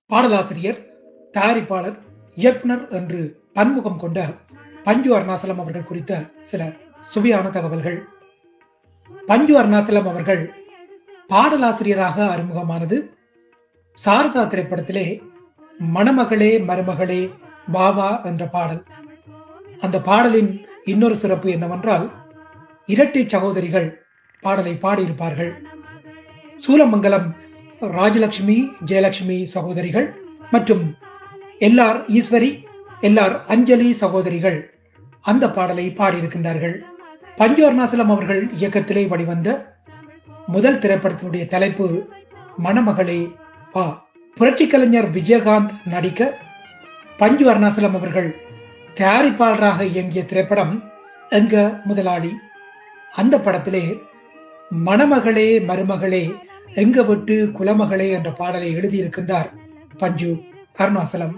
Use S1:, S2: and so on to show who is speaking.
S1: பாடலாசிரியர், தயாரிப்பாளர், இயக்குனர் என்று பன்முகம் கொண்ட பஞ்சு அருணாசலம் அவர்கள் குறித்த சில சுவையான தகவல்கள். பஞ்சு அருணாசலம் அவர்கள் பாடலாசிரியராக அறிமுகமானது சாரதா திரைப்படத்திலே மணமகளே மருமகளே பாவா என்ற பாடல். அந்த பாடலின் இன்னொரு சிறப்பு என்னவென்றால், இரட்டை சகோதரிகள் பாடலை பாடியிருப்பார்கள். சூலமங்கலம் ராஜலட்சுமி ஜெயலட்சுமி சகோதரிகள் மற்றும் எல்ஆர் ஈஸ்வரி, எல்ஆர் அஞ்சலி சகோதரிகள் அந்த பாடலை பாடியிருக்கின்றார்கள். பஞ்சு அருணாசலம் அவர்கள் இயக்கத்திலே வெளிவந்த முதல் திரைப்படத்தினுடைய தலைப்பு மணமகளே வா. புரட்சி கலைஞர் விஜயகாந்த் நடிக்க பஞ்சு அருணாசலம் அவர்கள் தயாரிப்பாளராக இயங்கிய திரைப்படம் எங்க முதலாளி. அந்த படத்திலே மணமகளே மருமகளே எங்க விட்டு குலமகளே என்ற பாடலை எழுதியிருக்கின்றார் பஞ்சு அருணாசலம்.